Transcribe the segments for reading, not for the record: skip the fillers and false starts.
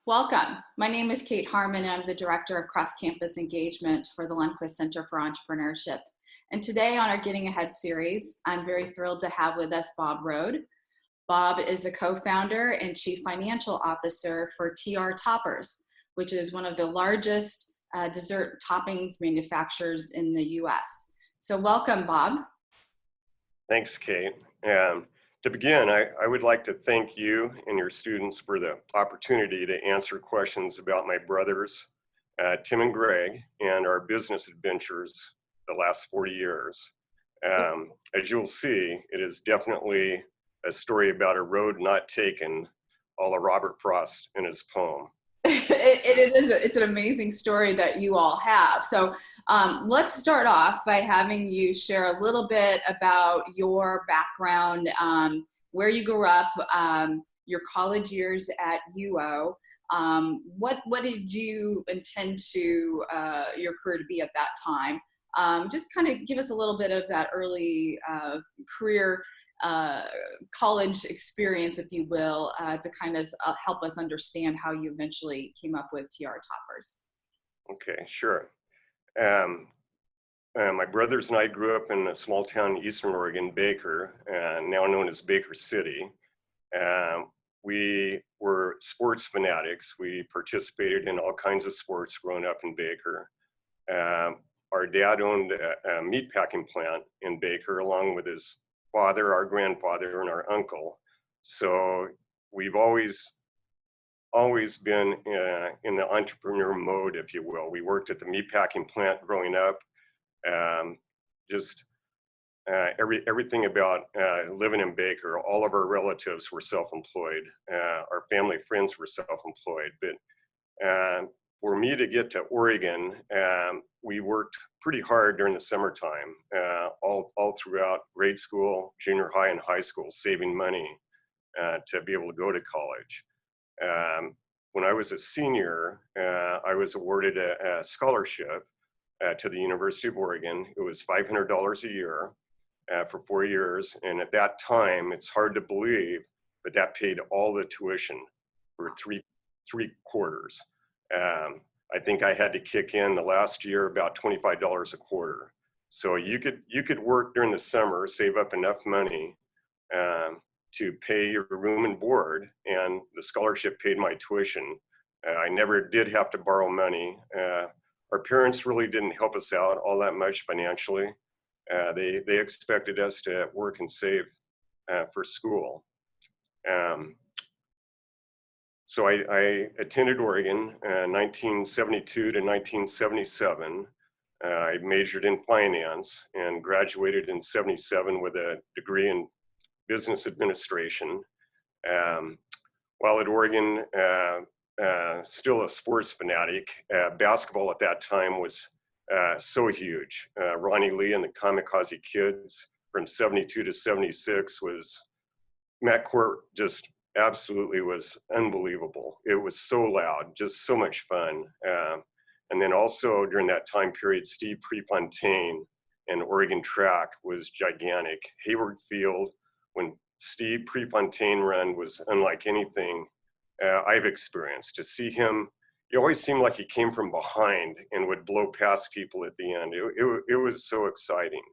Welcome. My name is Kate Harmon, and I'm the Director of Cross-Campus Engagement for the Lundquist Center for Entrepreneurship. And today on our Getting Ahead series, I'm very thrilled to have with us Bob Rode. Bob is the co-founder and chief financial officer for TR Toppers, which is one of the largest dessert toppings manufacturers in the US. So welcome, Bob. Thanks, Kate. To begin, I would like to thank you and your students for the opportunity to answer questions about my brothers, Tim and Greg, and our business adventures the last 40 years. As you'll see, it is definitely a story about a road not taken, a la Robert Frost in his poem. It's an amazing story that you all have. So let's start off by having you share a little bit about your background, where you grew up, your college years at UO. What did you intend to your career to be at that time? Just kind of give us a little bit of that early career college experience, if you will, to kind of help us understand how you eventually came up with TR Toppers. Okay, sure. My brothers and I grew up in a small town in Eastern Oregon, Baker, now known as Baker City. We were sports fanatics. We participated in all kinds of sports growing up in Baker. Our dad owned a meat packing plant in Baker, along with his father, our grandfather, and our uncle. So we've always been in the entrepreneur mode, if you will. We worked at the meatpacking plant growing up. Everything about living in Baker. All of our relatives were self-employed. Our family friends were self-employed. But for me to get to Oregon, we worked pretty hard during the summertime, all throughout grade school, junior high, and high school, saving money to be able to go to college. When I was a senior, I was awarded a scholarship to the University of Oregon. It was $500 a year for 4 years. And at that time, it's hard to believe, but that paid all the tuition for three quarters. I think I had to kick in the last year about $25 a quarter. So you could work during the summer, save up enough money to pay your room and board, and the scholarship paid my tuition. I never did have to borrow money. Our parents really didn't help us out all that much financially. They expected us to work and save for school. So I attended Oregon 1972 to 1977. I majored in finance and graduated in 77 with a degree in business administration. While at Oregon, still a sports fanatic, basketball at that time was so huge. Ronnie Lee and the Kamikaze Kids from 72 to 76 Matt Court just absolutely was unbelievable. It was so loud, just so much fun. And then also during that time period, Steve Prefontaine and Oregon track was gigantic. Hayward Field, when Steve Prefontaine ran, was unlike anything I've experienced. To see him, he always seemed like he came from behind and would blow past people at the end. It was so exciting.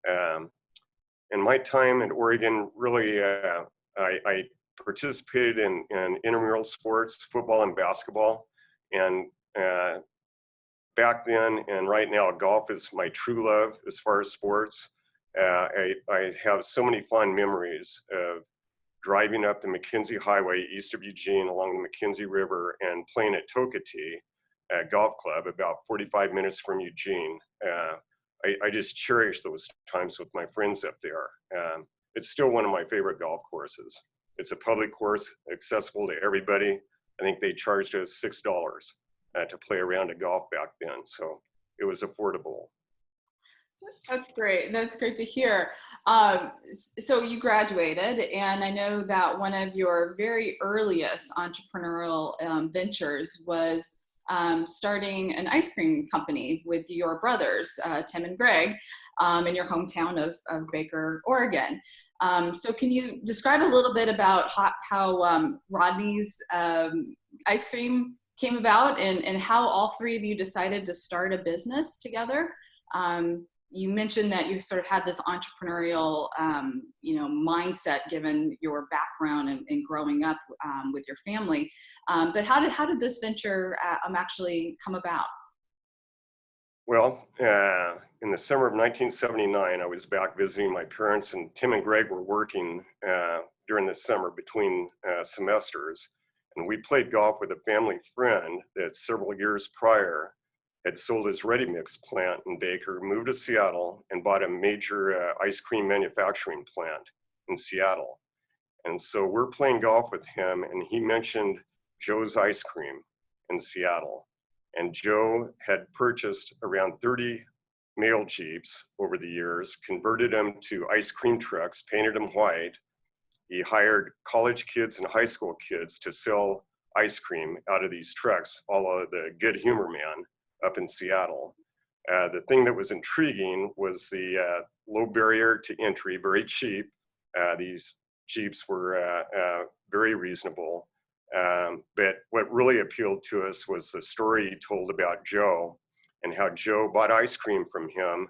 And my time at Oregon, really, I participated in intramural sports, football and basketball. And back then and right now, golf is my true love as far as sports. I have so many fond memories of driving up the McKenzie Highway east of Eugene along the McKenzie River and playing at Tokatee Golf Club about 45 minutes from Eugene. I just cherish those times with my friends up there. It's still one of my favorite golf courses. It's a public course, accessible to everybody. I think they charged us $6 to play around a golf back then, so it was affordable. That's great. That's great to hear. So you graduated, and I know that one of your very earliest entrepreneurial ventures was starting an ice cream company with your brothers, Tim and Greg, in your hometown of Baker, Oregon. So can you describe a little bit about how Rodney's ice cream came about, and how all three of you decided to start a business together. You mentioned that you sort of had this entrepreneurial, mindset given your background and growing up with your family. But how did this venture actually come about? Well, in the summer of 1979, I was back visiting my parents, and Tim and Greg were working during the summer between semesters. And we played golf with a family friend that several years prior had sold his ready mix plant in Baker, moved to Seattle, and bought a major ice cream manufacturing plant in Seattle. And so we're playing golf with him, and he mentioned Joe's Ice Cream in Seattle. And Joe had purchased around 30 mail Jeeps over the years, converted them to ice cream trucks, painted them white. He hired college kids and high school kids to sell ice cream out of these trucks, all of the Good Humor Man up in Seattle. The thing that was intriguing was the low barrier to entry, very cheap. These Jeeps were very reasonable. But what really appealed to us was the story he told about Joe and how Joe bought ice cream from him,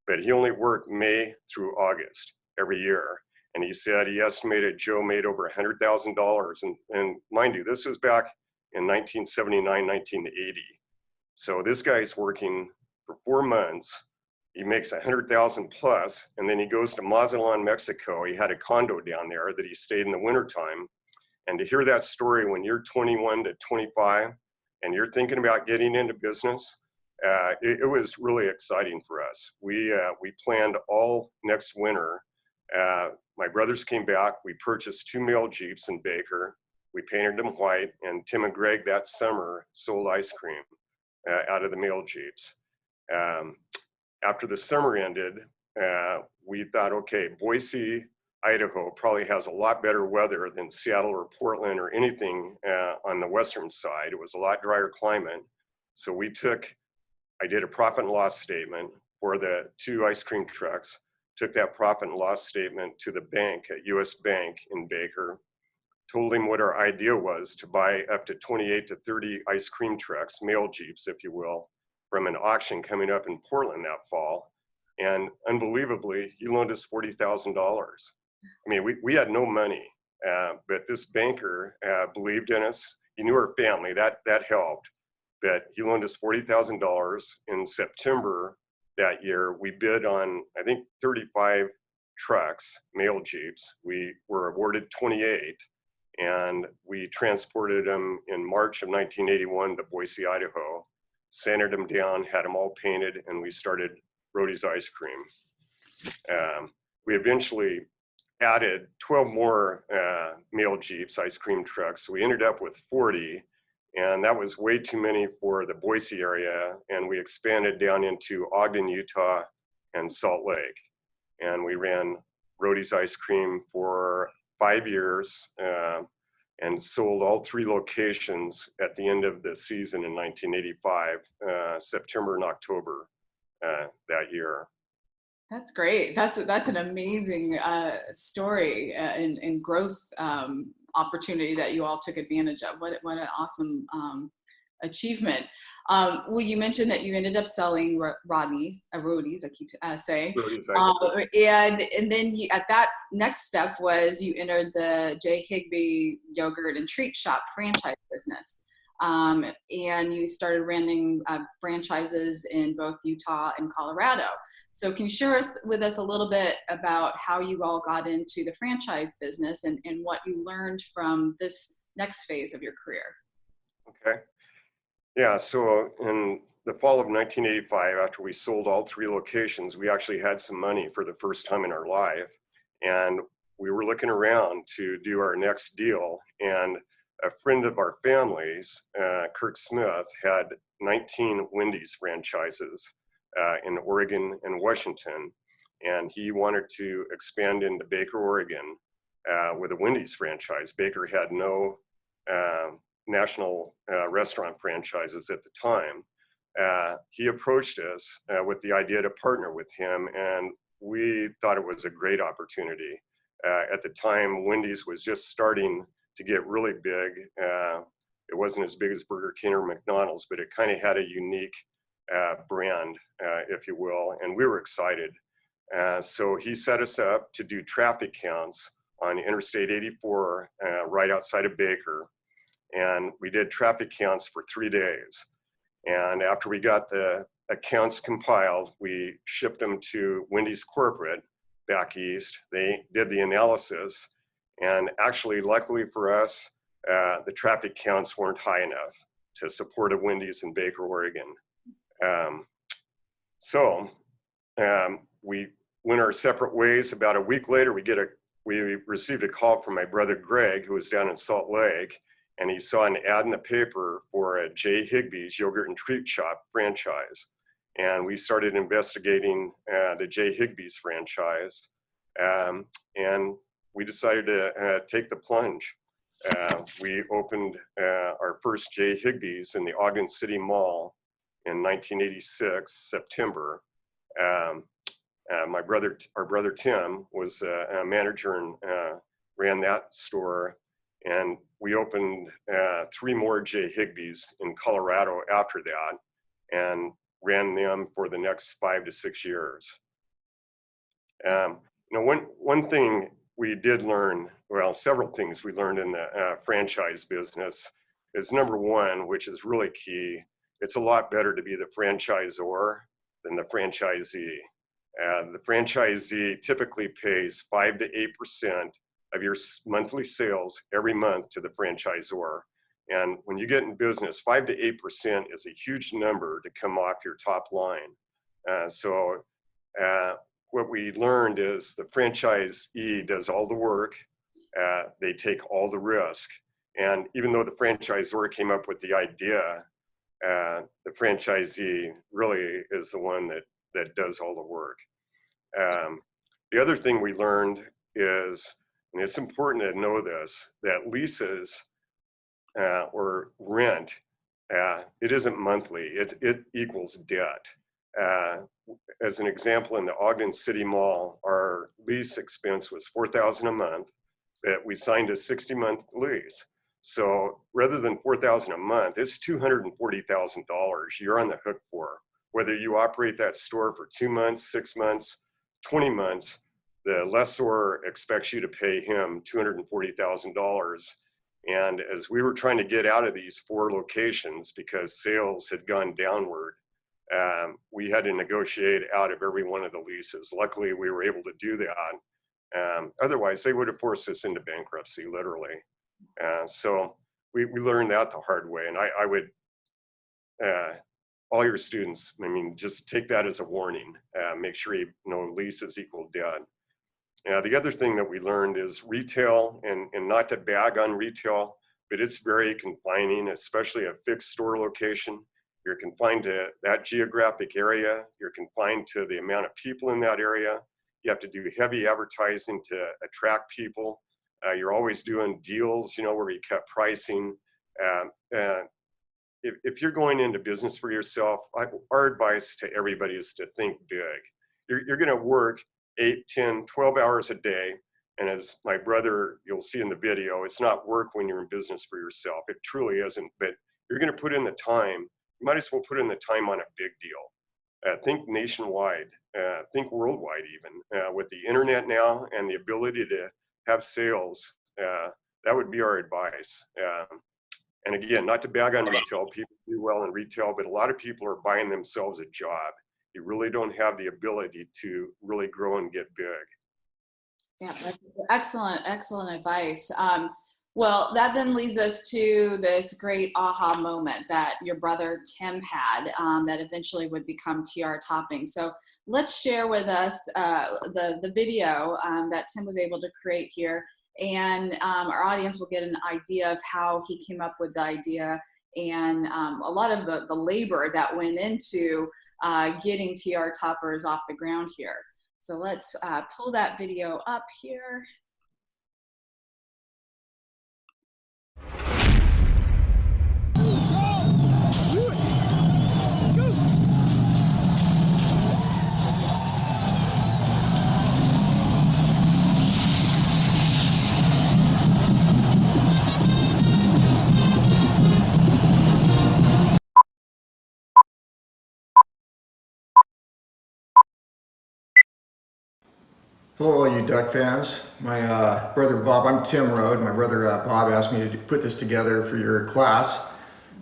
but he only worked May through August every year. And he said he estimated Joe made over $100,000. And mind you, this was back in 1979, 1980. So this guy's working for 4 months. He makes 100,000 plus, and then he goes to Mazatlan, Mexico. He had a condo down there that he stayed in the wintertime. And to hear that story when you're 21 to 25 and you're thinking about getting into business, it was really exciting for us. We planned all next winter. My brothers came back. We purchased 2 mail Jeeps in Baker. We painted them white, and Tim and Greg that summer sold ice cream out of the mail Jeeps. After the summer ended, we thought, okay, Boise, Idaho probably has a lot better weather than Seattle or Portland or anything on the western side. It was a lot drier climate. So I did a profit and loss statement for the 2 ice cream trucks, took that profit and loss statement to the bank at US Bank in Baker, told him what our idea was to buy up to 28 to 30 ice cream trucks, mail Jeeps, if you will, from an auction coming up in Portland that fall. And unbelievably, he loaned us $40,000. I mean, we had no money, but this banker believed in us. He knew our family, that helped. But he loaned us $40,000 in September that year. We bid on, I think, 35 trucks, mail Jeeps. We were awarded 28, and we transported them in March of 1981 to Boise, Idaho, sanded them down, had them all painted, and we started Brody's Ice Cream. We eventually added 12 more mail Jeeps, ice cream trucks. So we ended up with 40, and that was way too many for the Boise area. And we expanded down into Ogden, Utah, and Salt Lake. And we ran Brody's Ice Cream for 5 years and sold all 3 locations at the end of the season in 1985, September and October that year. That's great. That's an amazing story and growth opportunity that you all took advantage of. What an awesome achievement. Well, you mentioned that you ended up selling Roadies, I keep saying. And then at that next step was you entered the J. Higbee Yogurt and Treat Shop franchise business. And you started running franchises in both Utah and Colorado. So can you share with us a little bit about how you all got into the franchise business and what you learned from this next phase of your career? Okay. Yeah, so in the fall of 1985, after we sold all 3 locations, we actually had some money for the first time in our life. And we were looking around to do our next deal. And a friend of our family's, Kirk Smith, had 19 Wendy's franchises in Oregon and Washington. And he wanted to expand into Baker, Oregon with a Wendy's franchise. Baker had no national restaurant franchises at the time. He approached us with the idea to partner with him, and we thought it was a great opportunity. At the time, Wendy's was just starting to get really big. It wasn't as big as Burger King or McDonald's, but it kind of had a unique brand, if you will, and we were excited. So he set us up to do traffic counts on Interstate 84 right outside of Baker. And we did traffic counts for 3 days. And after we got the accounts compiled, we shipped them to Wendy's corporate back east. They did the analysis. And actually, luckily for us, the traffic counts weren't high enough to support a Wendy's in Baker, Oregon. So we went our separate ways. About a week later, we received a call from my brother Greg, who was down in Salt Lake, and he saw an ad in the paper for a J. Higbee's Yogurt and Treat Shop franchise. And we started investigating the J. Higbee's franchise, and we decided to take the plunge. We opened our first J. Higbee's in the Ogden City Mall in 1986, September. Our brother Tim was a manager and ran that store. And we opened 3 more J. Higbee's in Colorado after that, and ran them for the next 5 to 6 years. One thing we did learn, well, several things we learned in the franchise business is, number one, which is really key, it's a lot better to be the franchisor than the franchisee. The franchisee typically pays 5 to 8% of your monthly sales every month to the franchisor. And when you get in business, 5 to 8% is a huge number to come off your top line. So what we learned is the franchisee does all the work, they take all the risk. And even though the franchisor came up with the idea, the franchisee really is the one that does all the work. The other thing we learned is, and it's important to know this, that leases or rent, it isn't monthly, it equals debt. As an example, in the Ogden City Mall, our lease expense was $4,000 a month, but we signed a 60-month lease. So rather than $4,000 a month, it's $240,000 you're on the hook for. Whether you operate that store for 2 months, 6 months, 20 months, the lessor expects you to pay him $240,000. And as we were trying to get out of these 4 locations because sales had gone downward, we had to negotiate out of every one of the leases. Luckily, we were able to do that. Otherwise, they would have forced us into bankruptcy, literally. So we learned that the hard way. And I would, all your students, I mean, just take that as a warning. Make sure you know leases equal debt. The other thing that we learned is retail, and not to bag on retail, but it's very confining, especially a fixed store location. You're confined to that geographic area. You're confined to the amount of people in that area. You have to do heavy advertising to attract people. You're always doing deals, where you cut pricing. If you're going into business for yourself, our advice to everybody is to think big. You're going to work 8, 10, 12 hours a day. And as my brother, you'll see in the video, it's not work when you're in business for yourself. It truly isn't, but you're going to put in the time. You might as well put in the time on a big deal. Think nationwide, think worldwide even. With the internet now and the ability to have sales, that would be our advice. And again, not to bag on retail, people do well in retail, but a lot of people are buying themselves a job. You really don't have the ability to really grow and get big. Yeah, that's excellent advice. Well, that then leads us to this great aha moment that your brother Tim had that eventually would become TR Toppings. So let's share with us the video that Tim was able to create here, and our audience will get an idea of how he came up with the idea and a lot of the labor that went into getting TR Toppers off the ground here. So let's pull that video up here. Hello, all you Duck fans. My brother Bob, I'm Tim Rode. My brother Bob asked me to put this together for your class.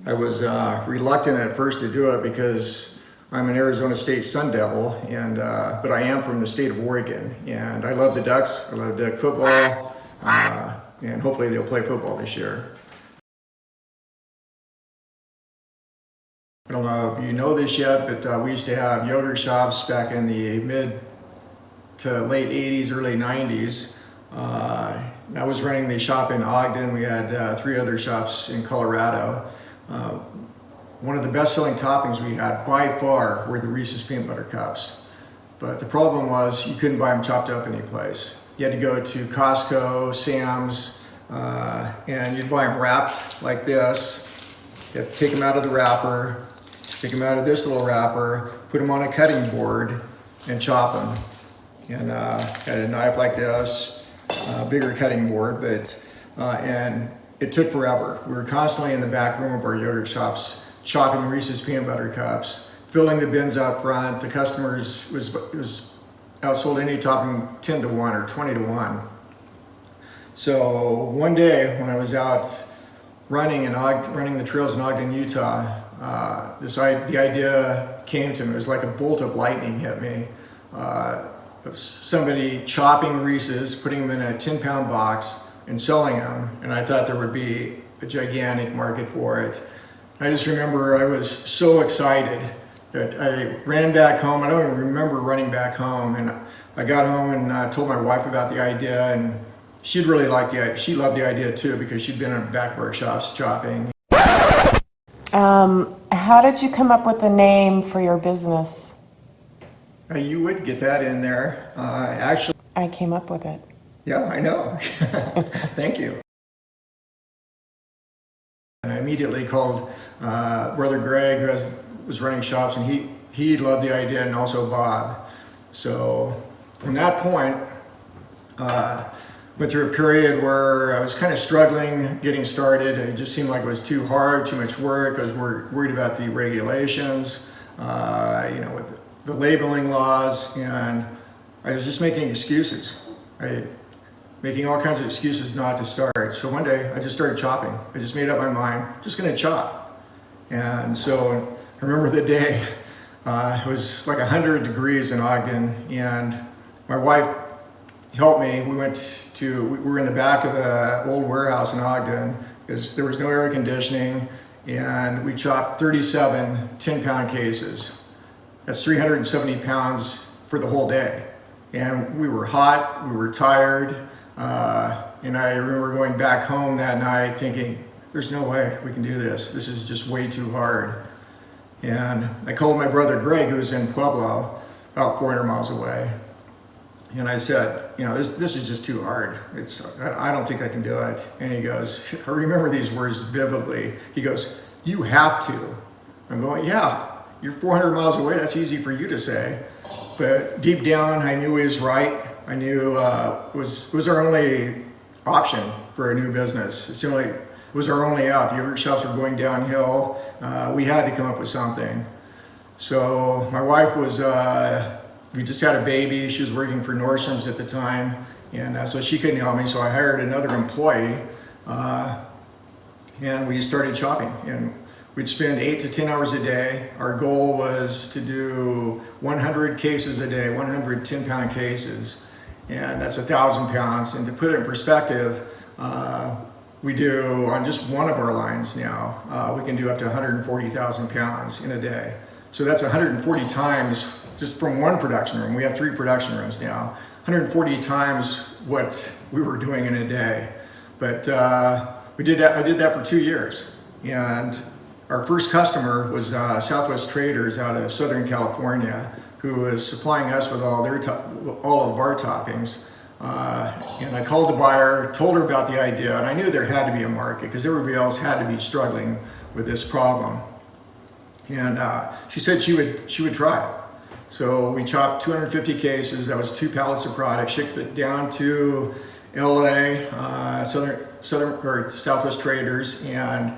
I was reluctant at first to do it because I'm an Arizona State Sun Devil, and but I am from the state of Oregon, and I love the Ducks. I love Duck football, and hopefully they'll play football this year. I don't know if you know this yet, but we used to have yogurt shops back in the mid to late 80s, early 90s. I was running the shop in Ogden. We had 3 other shops in Colorado. One of the best-selling toppings we had by far were the Reese's Peanut Butter Cups. But the problem was you couldn't buy them chopped up anyplace. You had to go to Costco, Sam's, and you'd buy them wrapped like this. You have to take them out of the wrapper, take them out of this little wrapper, put them on a cutting board, and chop them. And had a knife like this, bigger cutting board, but and it took forever. We were constantly in the back room of our yogurt shops chopping Reese's Peanut Butter Cups, filling the bins out front. The customers was outsold any topping 10 to 1 or 20 to 1. So one day when I was out running the trails in Ogden, Utah, the idea came to me. It was like a bolt of lightning hit me. Somebody chopping Reese's, putting them in a 10-pound box and selling them, and I thought there would be a gigantic market for it. I just remember I was so excited that I ran back home. I don't even remember running back home, and I got home and told my wife about the idea, and she loved the idea too, because she'd been in the back of our shops chopping. How did you come up with the name for your business? You would get that in there. Actually, I came up with it. yeah, I know. Thank you. And I immediately called Brother Greg, who was running shops, and he loved the idea, and also Bob. So from that point, went through a period where I was kind of struggling getting started. It just seemed like it was too hard, too much work. I was worried about the regulations, with the labeling laws, and I was just making excuses. Making all kinds of excuses not to start. So one day I just started chopping. I just made up my mind, just gonna chop. And so I remember the day, it was like 100 degrees in Ogden, and my wife helped me. We were in the back of an old warehouse in Ogden because there was no air conditioning, and we chopped 37 10-pound cases. That's 370 pounds for the whole day. And we were hot, we were tired, and I remember going back home that night thinking, there's no way we can do this. This is just way too hard. And I called my brother Greg, who was in Pueblo, about 400 miles away. And I said, this is just too hard. I don't think I can do it. And he goes, I remember these words vividly. He goes, you have to. I'm going, yeah. You're 400 miles away, that's easy for you to say. But deep down, I knew he was right. I knew it was our only option for a new business. It was our only out. The yogurt shops were going downhill. We had to come up with something. So my wife we just had a baby. She was working for Nordstrom's at the time. And so she couldn't help me, so I hired another employee. And we started chopping. And we'd spend 8 to 10 hours a day. Our goal was to do 100 cases a day, 100 10-pound cases, and that's 1,000 pounds. And to put it in perspective, we do on just one of our lines now, we can do up to 140,000 pounds in a day. So that's 140 times just from one production room. We have 3 production rooms now, 140 times what we were doing in a day. But I did that for 2 years, and our first customer was Southwest Traders out of Southern California, who was supplying us with all of our toppings. And I called the buyer, told her about the idea, and I knew there had to be a market because everybody else had to be struggling with this problem. And she said she would try it. So we chopped 250 cases. That was 2 pallets of product, shipped it down to LA, Southwest Traders, and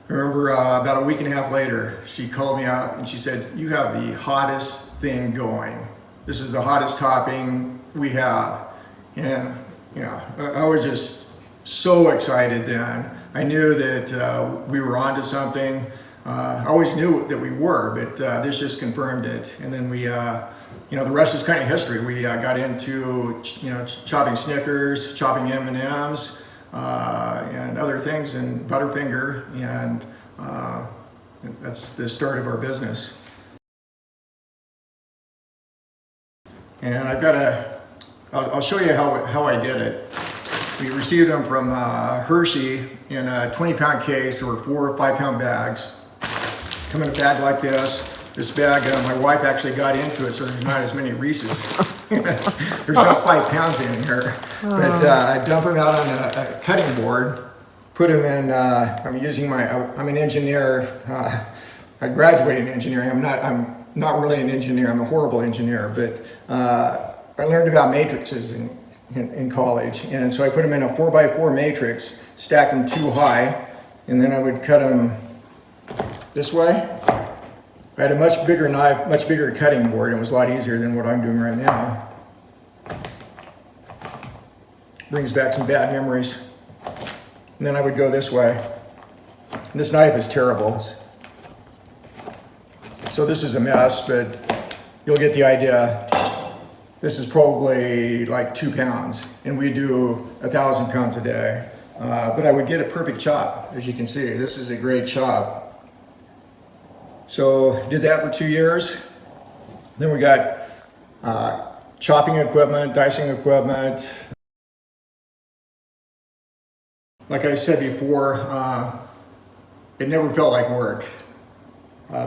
I remember about a week and a half later, she called me up and she said, you have the hottest thing going. This is the hottest topping we have. And, you know, I was just so excited then. I knew that we were onto something. I always knew that we were, but this just confirmed it. And then we, you know, the rest is kind of history. We got into, you know, chopping Snickers, chopping M&Ms, and other things, and Butterfinger, and that's the start of our business. And I've got I'll show you how I did it. We received them from Hershey in a 20-pound case, or 4 or 5 pound bags. Come in a bag like this. This bag, my wife actually got into it, so there's not as many Reese's. There's about 5 pounds in here. But I dump them out on a cutting board, put them in, I'm an engineer. I graduated in engineering. I'm not really an engineer. I'm a horrible engineer, but I learned about matrices in college. And so I put them in a 4x4 matrix, stacked them too high, and then I would cut them this way. I had a much bigger knife, much bigger cutting board, and it was a lot easier than what I'm doing right now. Brings back some bad memories. And then I would go this way. And this knife is terrible. So this is a mess, but you'll get the idea. This is probably like 2 pounds, and we do 1,000 pounds a day. But I would get a perfect chop, as you can see. This is a great chop. So did that for 2 years. Then we got chopping equipment, dicing equipment. Like I said before, it never felt like work.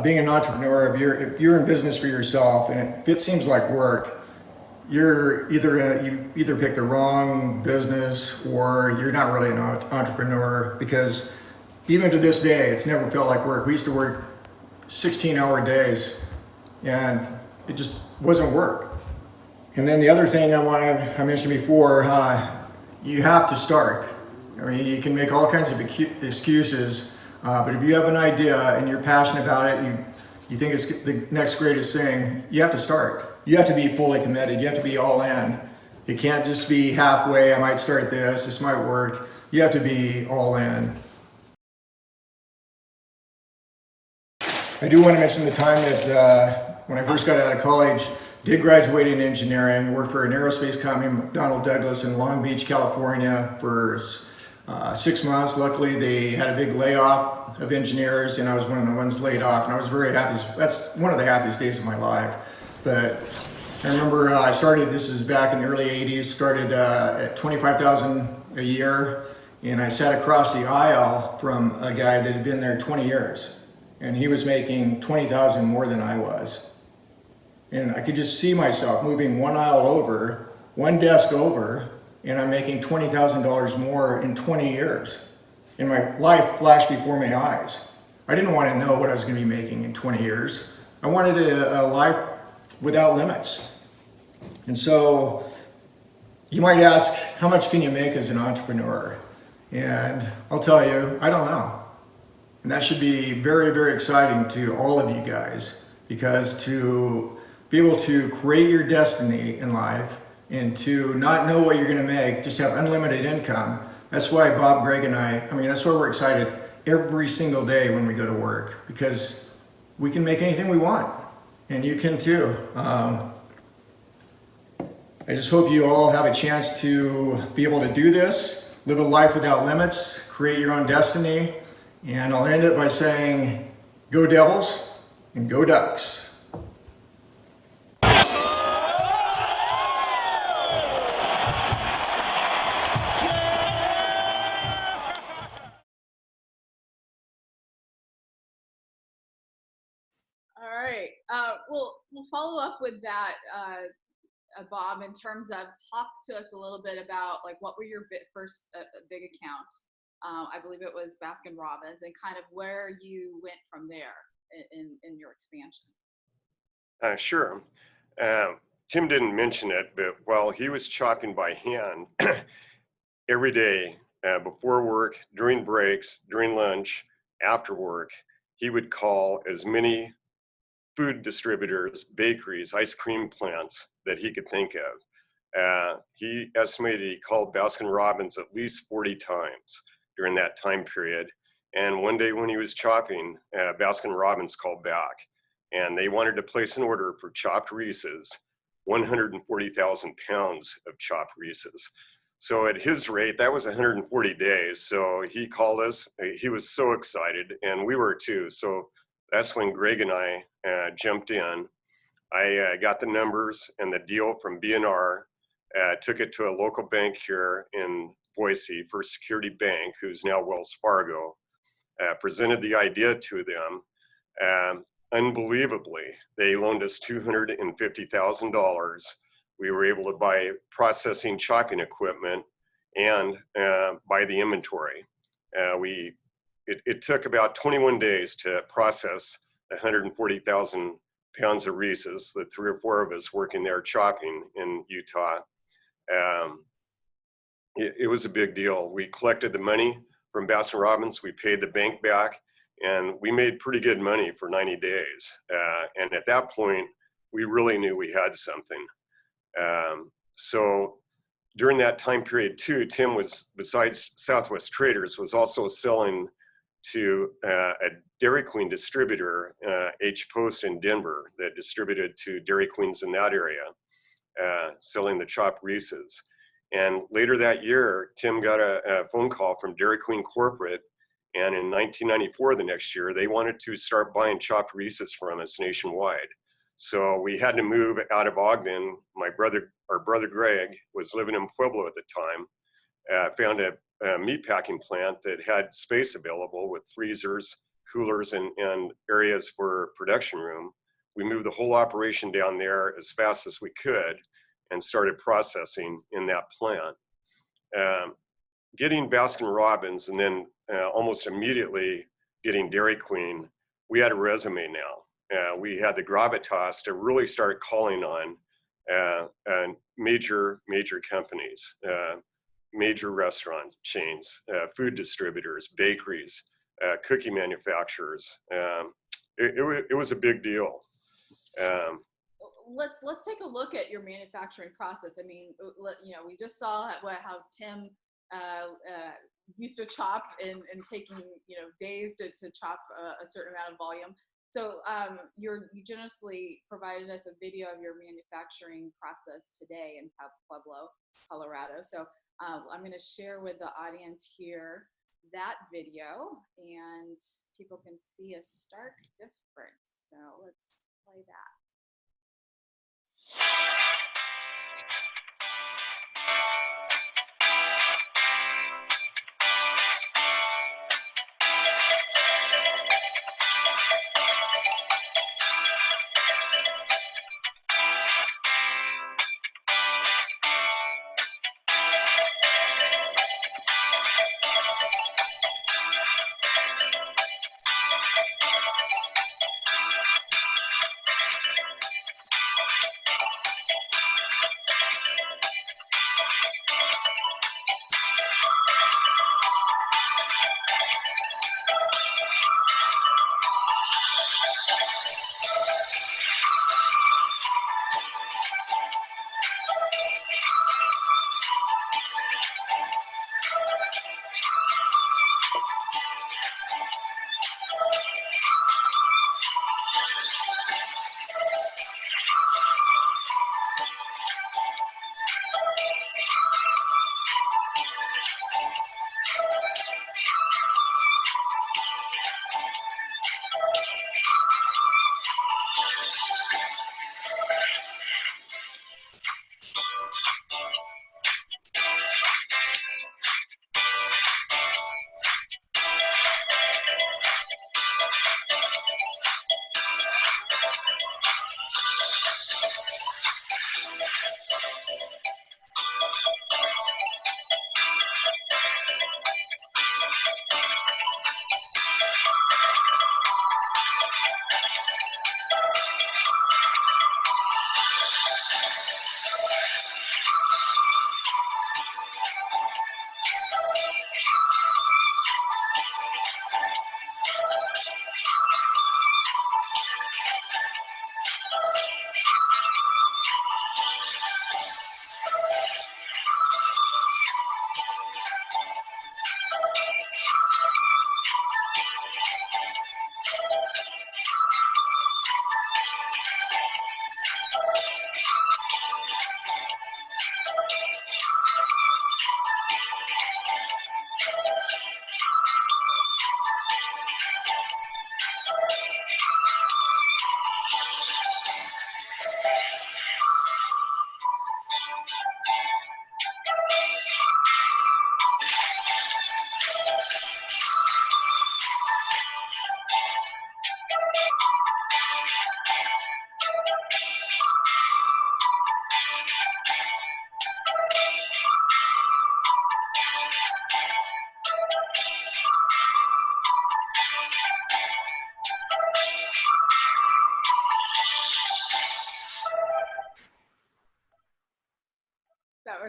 Being an entrepreneur, if you're in business for yourself and if it seems like work, you either pick the wrong business or you're not really an entrepreneur, because even to this day, it's never felt like work. We used to work 16-hour days, and it just wasn't work. And then the other thing I mentioned before, you have to start. I mean, you can make all kinds of excuses, but if you have an idea and you're passionate about it, you think it's the next greatest thing, you have to start. You have to be fully committed. You have to be all in. It can't just be halfway. I might start this might work. You have to be all in. I do want to mention the time that when I first got out of college, did graduate in engineering, worked for an aerospace company, McDonnell Douglas, in Long Beach, California for 6 months. Luckily, they had a big layoff of engineers, and I was one of the ones laid off, and I was very happy. That's one of the happiest days of my life. But I remember I started, this is back in the early 80s, started at $25,000 a year, and I sat across the aisle from a guy that had been there 20 years. And he was making $20,000 more than I was. And I could just see myself moving one aisle over, one desk over, and I'm making $20,000 more in 20 years. And my life flashed before my eyes. I didn't want to know what I was going to be making in 20 years. I wanted a life without limits. And so you might ask, how much can you make as an entrepreneur? And I'll tell you, I don't know. And that should be very, very exciting to all of you guys, because to be able to create your destiny in life and to not know what you're going to make, just have unlimited income. That's why Bob, Greg, and that's why we're excited every single day when we go to work, because we can make anything we want, and you can too. I just hope you all have a chance to be able to do this, live a life without limits, create your own destiny. And I'll end it by saying, go Devils and go Ducks. All right. We'll follow up with that, Bob, in terms of talk to us a little bit about like what were your first big account? I believe it was Baskin Robbins, and kind of where you went from there in your expansion. Sure. Tim didn't mention it, but while he was chopping by hand every day, before work, during breaks, during lunch, after work, he would call as many food distributors, bakeries, ice cream plants that he could think of. He estimated he called Baskin-Robbins at least 40 times during that time period. And one day when he was chopping, Baskin-Robbins called back, and they wanted to place an order for chopped Reese's, 140,000 pounds of chopped Reese's. So at his rate, that was 140 days. So he called us. He was so excited, and we were too. So that's when Greg and I jumped in. I got the numbers and the deal from B&R, took it to a local bank here in Boise, First Security Bank, who's now Wells Fargo, presented the idea to them. Unbelievably, they loaned us $250,000. We were able to buy processing chopping equipment and buy the inventory. It took about 21 days to process 140,000 pounds of Reese's, the 3 or 4 of us working there chopping in Utah. It was a big deal. We collected the money from Baskin-Robbins, we paid the bank back, and we made pretty good money for 90 days. And at that point, we really knew we had something. So during that time period too, Tim was, besides Southwest Traders, was also selling to a Dairy Queen distributor, H Post in Denver, that distributed to Dairy Queens in that area, selling the chopped Reese's. And later that year, Tim got a phone call from Dairy Queen corporate, and in 1994, the next year, they wanted to start buying chopped Reese's from us nationwide. So we had to move out of Ogden. Our brother Greg was living in Pueblo at the time, found a meatpacking plant that had space available with freezers, coolers, and areas for production room. We moved the whole operation down there as fast as we could and started processing in that plant. Getting Baskin-Robbins and then almost immediately getting Dairy Queen, we had a resume now. We had the gravitas to really start calling on major companies, major restaurant chains, food distributors, bakeries, cookie manufacturers. It was a big deal. Let's take a look at your manufacturing process. I mean, we just saw how Tim used to chop and taking days to chop a certain amount of volume. So you generously provided us a video of your manufacturing process today in Pueblo, Colorado. So I'm going to share with the audience here that video, and people can see a stark difference. So let's play that.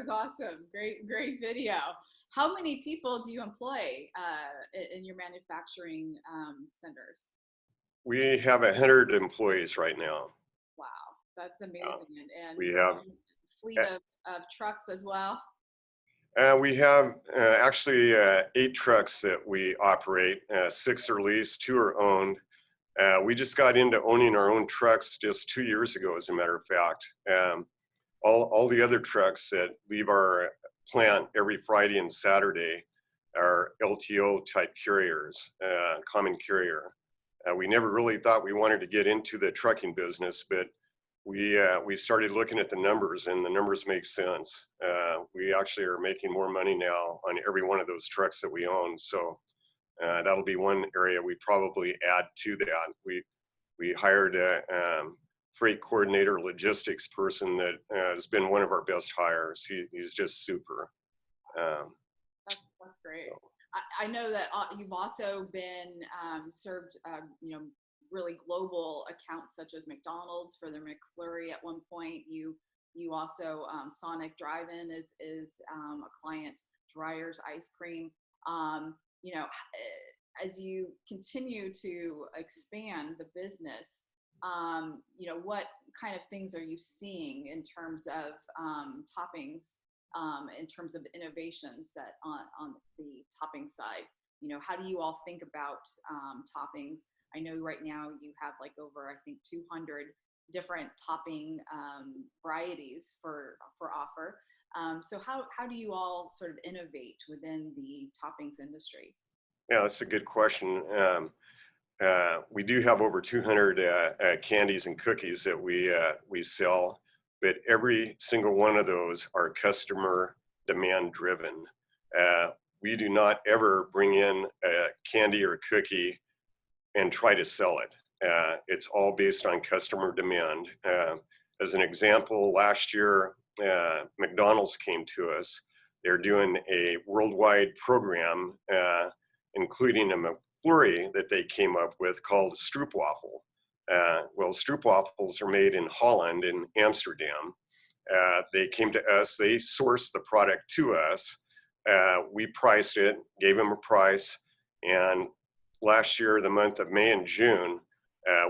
was awesome. Great video. How many people do you employ in your manufacturing centers? We have 100 employees right now. Wow, that's amazing. And We have fleet of trucks as well. we have actually 8 trucks that we operate. 6 are leased, 2 are owned. We just got into owning our own trucks just 2 years ago, as a matter of fact. All the other trucks that leave our plant every Friday and Saturday are LTO type carriers, common carrier. We never really thought we wanted to get into the trucking business, but we started looking at the numbers, and the numbers make sense. We actually are making more money now on every one of those trucks that we own. So that'll be one area we probably add to that. We hired a freight coordinator, logistics person that has been one of our best hires. He's just super. That's great. I know that you've also been served, really global accounts such as McDonald's for their McFlurry at one point. You also Sonic Drive-In is a client. Dryer's Ice Cream. As you continue to expand the business, what kind of things are you seeing in terms of toppings, in terms of innovations that on the topping side? How do you all think about toppings? I know right now you have like over, I think, 200 different topping varieties for offer. So how do you all sort of innovate within the toppings industry? Yeah, that's a good question. We do have over 200 candies and cookies that we sell, but every single one of those are customer demand driven. We do not ever bring in a candy or cookie and try to sell it. It's all based on customer demand. As an example, last year, McDonald's came to us. They're doing a worldwide program, including a McFlurry that they came up with called Stroopwafel. Well, Stroopwafels are made in Holland, in Amsterdam. They came to us, they sourced the product to us. We priced it, gave them a price, and last year, the month of May and June,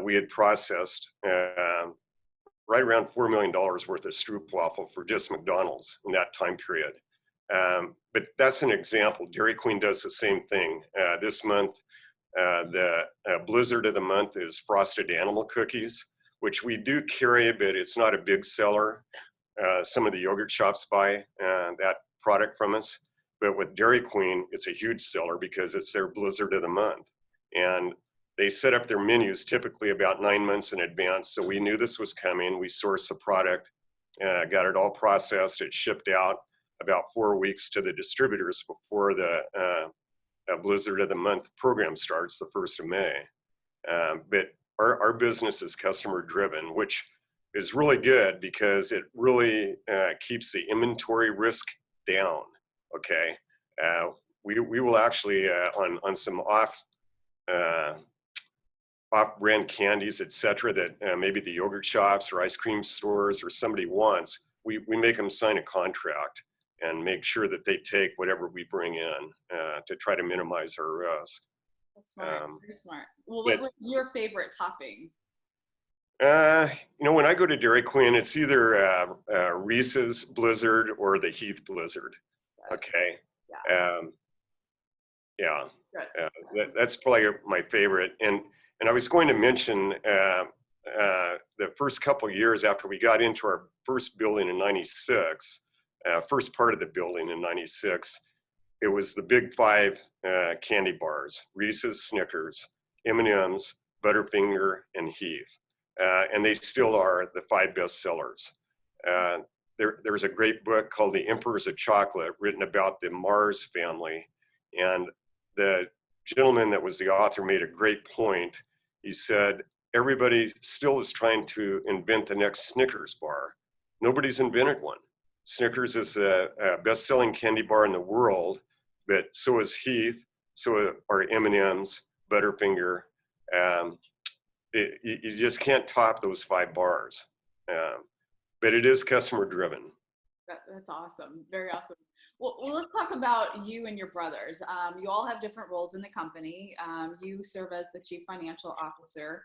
we had processed right around $4 million worth of Stroopwafel for just McDonald's in that time period. But that's an example. Dairy Queen does the same thing. This month, the blizzard of the month is frosted animal cookies, which we do carry, but it's not a big seller. Some of the yogurt shops buy that product from us. But with Dairy Queen, it's a huge seller because it's their blizzard of the month. And they set up their menus typically about 9 months in advance. So we knew this was coming. We sourced the product, got it all processed. It shipped out about 4 weeks to the distributors before the Blizzard of the Month program starts the 1st of May. But our business is customer driven, which is really good because it really keeps the inventory risk down. Okay, we will actually on some off-brand candies, etc., that maybe the yogurt shops or ice cream stores or somebody wants, we make them sign a contract and make sure that they take whatever we bring in to try to minimize our risk. That's smart. Very smart. Well, what's your favorite topping? When I go to Dairy Queen, it's either Reese's Blizzard or the Heath Blizzard. Okay. Yeah. That's probably my favorite. And I was going to mention the first couple of years after we got into our first building in '96, first part of the building in '96, it was the big 5 candy bars: Reese's, Snickers, M&M's, Butterfinger, and Heath. And they still are the 5 best sellers. There's a great book called The Emperors of Chocolate written about the Mars family. And the gentleman that was the author made a great point. He said, everybody still is trying to invent the next Snickers bar. Nobody's invented one. Snickers is the best-selling candy bar in the world, but so is Heath, so are M&M's, Butterfinger. You just can't top those 5 bars. But it is customer driven. That's awesome. Very awesome. Well, let's talk about you and your brothers. You all have different roles in the company. You serve as the chief financial officer.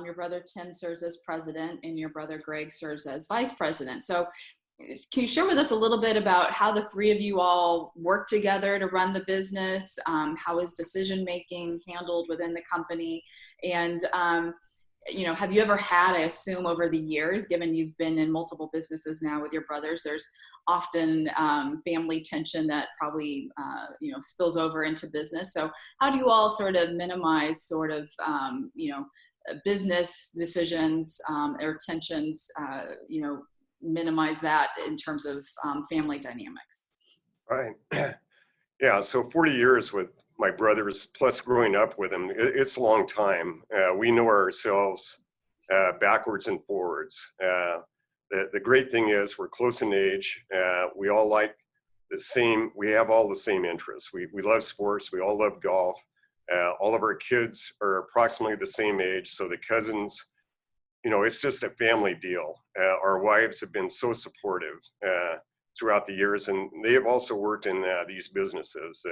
Your brother Tim serves as president, and your brother Greg serves as vice president. So can you share with us a little bit about how the three of you all work together to run the business? How is decision making handled within the company? And have you ever had, I assume over the years, given you've been in multiple businesses now with your brothers, there's often family tension that probably, spills over into business. So how do you all sort of minimize business decisions or tensions, minimize that in terms of family dynamics? Right. Yeah. So 40 years with my brothers, plus growing up with them, it's a long time. We know ourselves backwards and forwards. The great thing is we're close in age. We all like the same, we have all the same interests. We love sports. We all love golf. All of our kids are approximately the same age. So the cousins, it's just a family deal. Our wives have been so supportive throughout the years, and they have also worked in these businesses,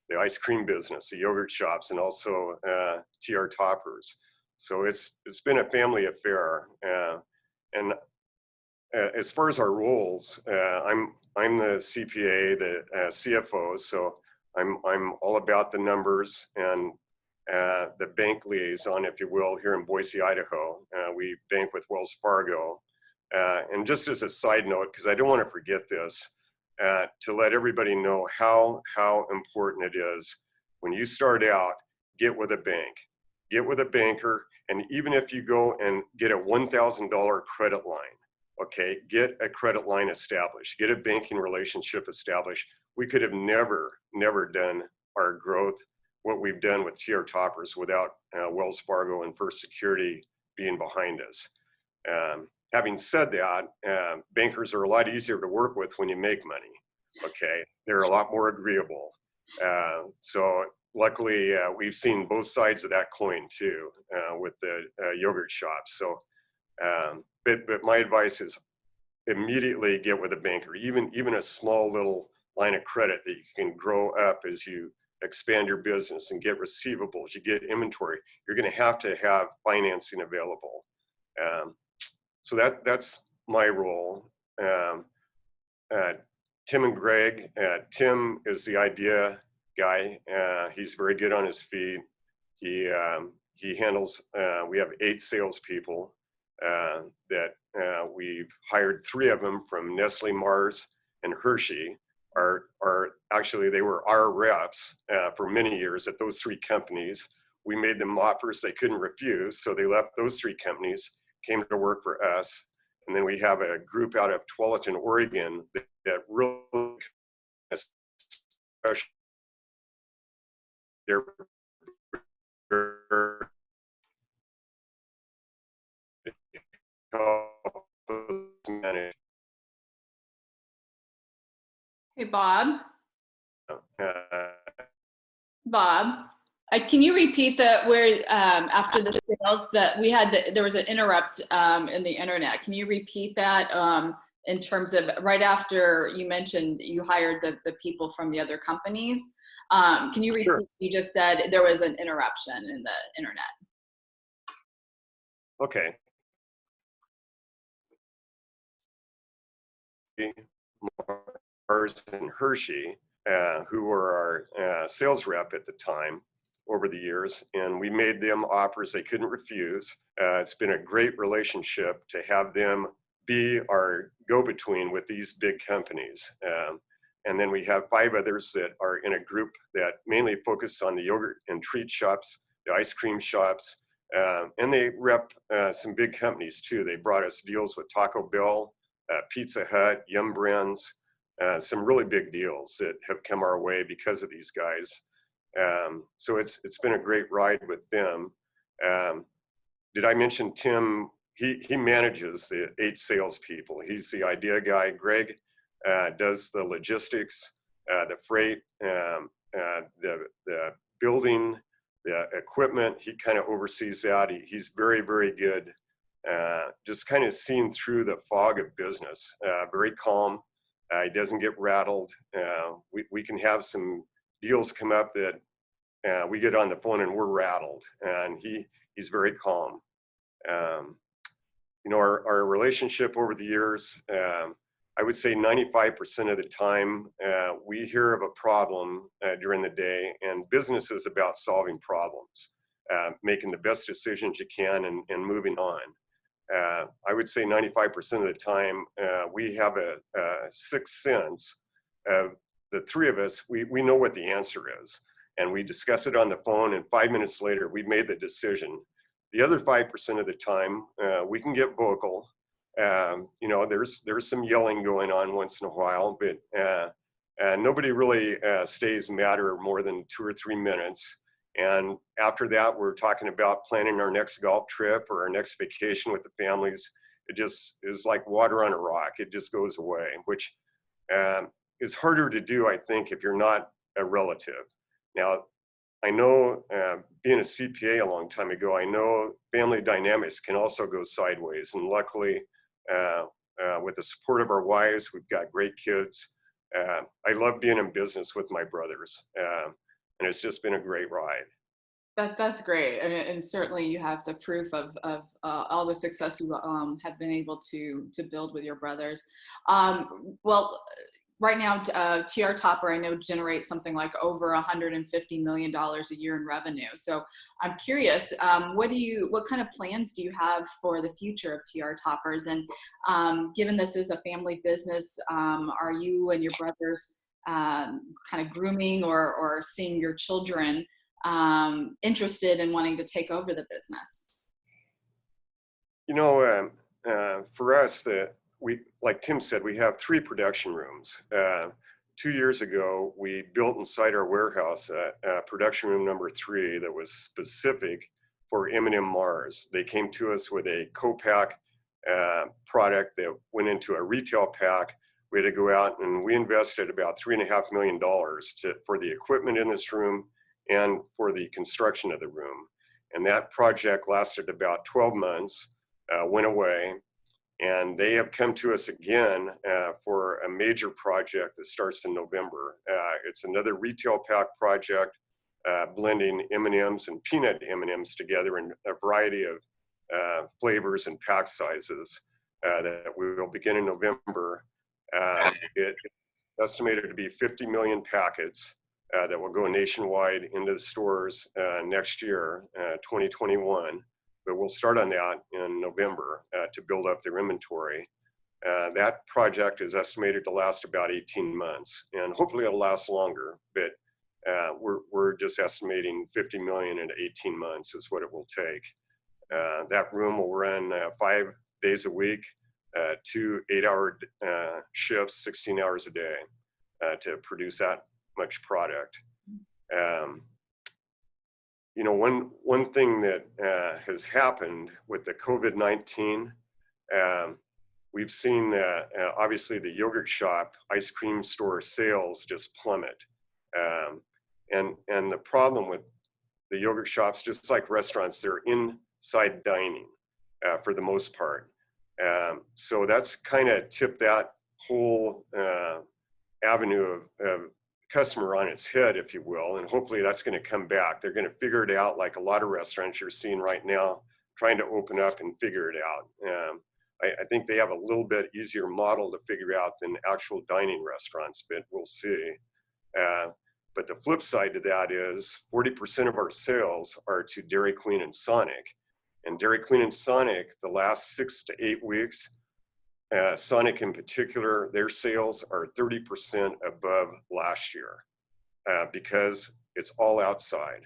the ice cream business, the yogurt shops, and also TR Toppers. So it's been a family affair. And as far as our roles, I'm the CPA, the CFO, so I'm all about the numbers and the bank liaison, if you will, here in Boise, Idaho. We bank with Wells Fargo. And just as a side note, because I don't want to forget this, to let everybody know how important it is when you start out, get with a bank, get with a banker, and even if you go and get a $1,000 credit line, okay, get a credit line established, get a banking relationship established. We could have never done our growth, what we've done with TR Toppers, without Wells Fargo and First Security being behind us. Having said that, bankers are a lot easier to work with when you make money, okay? They're a lot more agreeable. So luckily, we've seen both sides of that coin too, with the yogurt shops. So, but my advice is immediately get with a banker, even a small little line of credit that you can grow up as you expand your business and get receivables, you get inventory. You're gonna have to have financing available. So that's my role. Tim and Greg. Tim is the idea guy. He's very good on his feet. He handles. We have 8 salespeople that we've hired. 3 of them from Nestle, Mars, and Hershey. Actually they were our reps for many years at those 3 companies. We made them offers they couldn't refuse, so they left those 3 companies, came to work for us. And then we have a group out of Tualatin, Oregon that really special. They're Hey, Bob. Bob, can you repeat that where after the sales that we had, there was an interrupt in the internet. Can you repeat that in terms of right after you mentioned you hired the people from the other companies? Can you repeat? Sure. You just said there was an interruption in the internet. Okay. Mars and Hershey, who were our sales rep at the time over the years, and we made them offers they couldn't refuse. It's been a great relationship to have them be our go-between with these big companies. And then we have 5 others that are in a group that mainly focus on the yogurt and treat shops, the ice cream shops, and they rep some big companies too. They brought us deals with Taco Bell, Pizza Hut, Yum Brands, some really big deals that have come our way because of these guys. So it's been a great ride with them. Did I mention Tim? He manages the 8 salespeople. He's the idea guy. Greg does the logistics, the freight, the building, the equipment. He kind of oversees that. He's very, very good. Just kind of seeing through the fog of business, very calm. He doesn't get rattled. We can have some deals come up that we get on the phone and we're rattled, and he's very calm. Our relationship over the years, I would say 95% of the time, we hear of a problem during the day, and business is about solving problems, making the best decisions you can and moving on. I would say 95% of the time, we have a sixth sense of the three of us, we know what the answer is, and we discuss it on the phone, and 5 minutes later, we've made the decision. The other 5% of the time, we can get vocal. There's some yelling going on once in a while, but nobody really stays mad or more than 2 or 3 minutes. And after that, we're talking about planning our next golf trip or our next vacation with the families. It just is like water on a rock. It just goes away, which is harder to do, I think, if you're not a relative. Now, I know, being a CPA a long time ago, I know family dynamics can also go sideways. And luckily, with the support of our wives, we've got great kids. I love being in business with my brothers. And it's just been a great ride. That's great, and certainly you have the proof of all the success you have been able to build with your brothers. Well, right now, TR Topper, I know, generates something like over $150 million a year in revenue. So I'm curious, what kind of plans do you have for the future of TR Toppers? And given this is a family business, are you and your brothers kind of grooming or seeing your children interested in wanting to take over the business? For us, like Tim said, we have 3 production rooms. 2 years ago, we built inside our warehouse production room number 3 that was specific for M&M Mars. They came to us with a co-pack product that went into a retail pack. We had to go out and we invested about $3.5 million for the equipment in this room and for the construction of the room. And that project lasted about 12 months, went away, and they have come to us again for a major project that starts in November. It's another retail pack project, blending M&Ms and peanut M&Ms together in a variety of flavors and pack sizes that we will begin in November. It's estimated to be 50 million packets that will go nationwide into the stores next year, 2021. But we'll start on that in November to build up their inventory. That project is estimated to last about 18 months, and hopefully it'll last longer, but we're just estimating 50 million in 18 months is what it will take. That room will run 5 days a week, 2 8-hour shifts, 16 hours a day to produce that much product. One thing that has happened with the COVID-19, we've seen that obviously the yogurt shop, ice cream store sales just plummet. And the problem with the yogurt shops, just like restaurants, they're inside dining for the most part. So that's kind of tipped that whole avenue of customer on its head, if you will, and hopefully that's going to come back. They're going to figure it out, like a lot of restaurants you're seeing right now, trying to open up and figure it out. I think they have a little bit easier model to figure out than actual dining restaurants, but we'll see. But the flip side to that is 40% of our sales are to Dairy Queen and Sonic. And Dairy Queen and Sonic, the last 6 to 8 weeks, Sonic in particular, their sales are 30% above last year because it's all outside.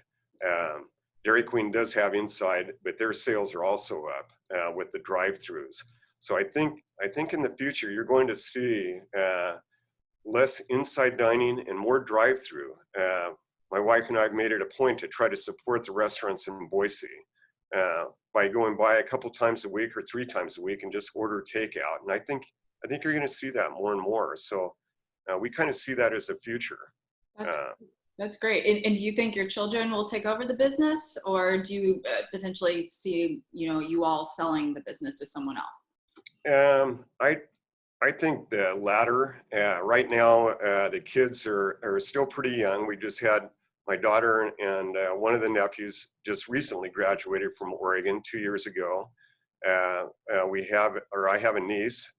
Dairy Queen does have inside, but their sales are also up with the drive-throughs. So I think in the future you're going to see less inside dining and more drive-through. My wife and I have made it a point to try to support the restaurants in Boise by going by a couple times a week or 3 times a week and just order takeout. And I think you're going to see that more and more. So we kind of see that as a future. That's great. And do you think your children will take over the business, or do you potentially see, you all selling the business to someone else? I think the latter. Right now, the kids are still pretty young. We just had my daughter and one of the nephews just recently graduated from Oregon 2 years ago. I have a niece,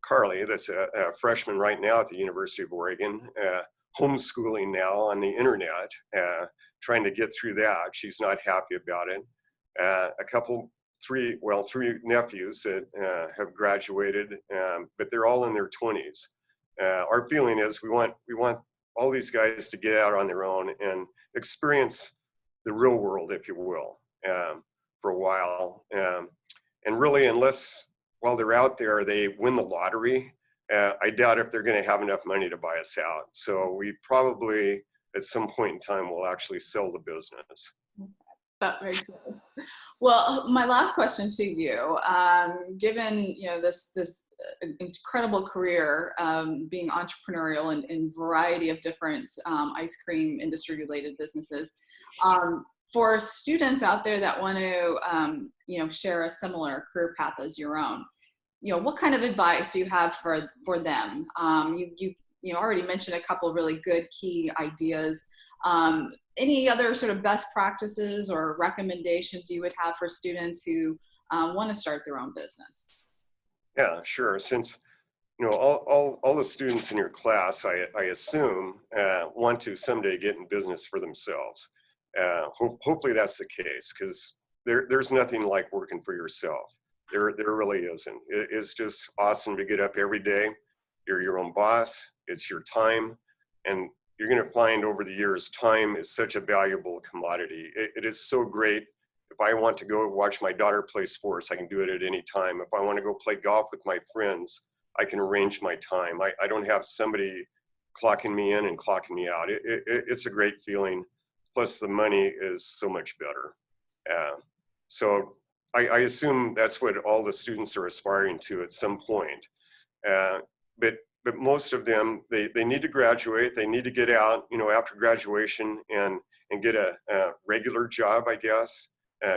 Carly, that's a freshman right now at the University of Oregon, homeschooling now on the internet, trying to get through that. She's not happy about it. Three nephews that have graduated, but they're all in their 20s. Our feeling is we want all these guys to get out on their own and experience the real world, if you will, for a while. And really, unless while they're out there, they win the lottery, I doubt if they're going to have enough money to buy us out. So we probably, at some point in time, will actually sell the business. That makes sense. Well, my last question to you, given this incredible career, being entrepreneurial in variety of different ice cream industry related businesses, for students out there that want to share a similar career path as your own, what kind of advice do you have for them? You already mentioned a couple of really good key ideas. Any other sort of best practices or recommendations you would have for students who want to start their own business? Yeah, sure. Since all the students in your class, I assume, want to someday get in business for themselves. Hopefully that's the case, because there's nothing like working for yourself. There really isn't. It's just awesome to get up every day. You're your own boss. It's your time, and you're going to find over the years, time is such a valuable commodity. It is so great. If I want to go watch my daughter play sports, I can do it at any time. If I want to go play golf with my friends, I can arrange my time. I don't have somebody clocking me in and clocking me out. It's a great feeling. Plus the money is so much better. So I assume that's what all the students are aspiring to at some point. But most of them, they need to graduate. They need to get out, after graduation and get a regular job, I guess,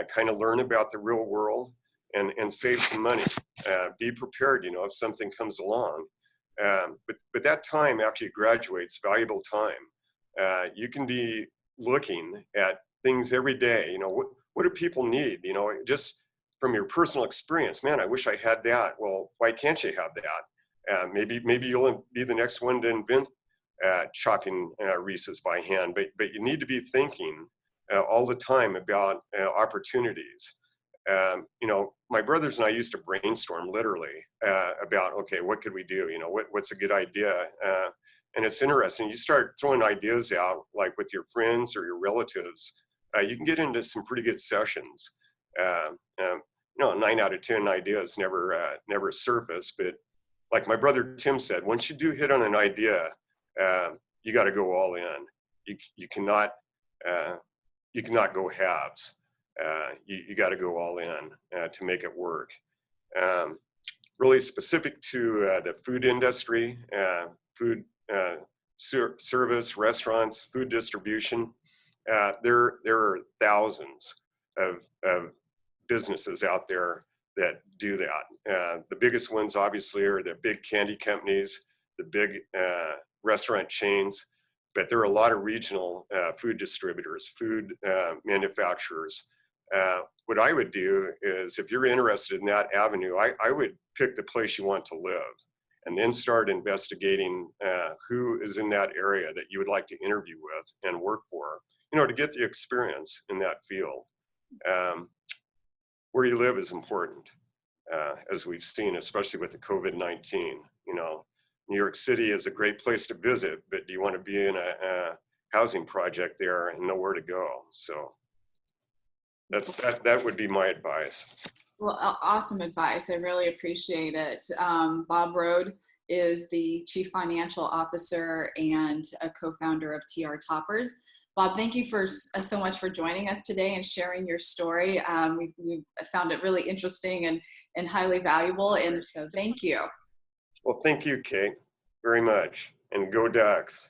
kind of learn about the real world and save some money. Be prepared, if something comes along. But that time after you graduate is valuable time. You can be looking at things every day. What do people need? Just from your personal experience, man, I wish I had that. Well, why can't you have that? Maybe you'll be the next one to invent chopping Reese's by hand, but you need to be thinking all the time about opportunities. My brothers and I used to brainstorm literally about, okay, what could we do? What's a good idea? And it's interesting. You start throwing ideas out, like with your friends or your relatives, you can get into some pretty good sessions. 9 out of 10 ideas never surface, but like my brother Tim said, once you do hit on an idea, you got to go all in. You cannot go halves. You got to go all in to make it work. Really specific to the food industry, food service, restaurants, food distribution. There are thousands of businesses out there that do that. The biggest ones obviously are the big candy companies, the big restaurant chains, but there are a lot of regional food distributors, food manufacturers. What I would do is, if you're interested in that avenue, I would pick the place you want to live and then start investigating who is in that area that you would like to interview with and work for, to get the experience in that field. Where you live is important, as we've seen, especially with the COVID-19. New York City is a great place to visit, but do you want to be in a housing project there and know where to go? So that would be my advice. Well, awesome advice. I really appreciate it. Bob Rode is the Chief Financial Officer and a co-founder of TR Toppers. Bob, thank you so much for joining us today and sharing your story. We found it really interesting and highly valuable, and so thank you. Well, thank you, Kate, very much, and go Ducks.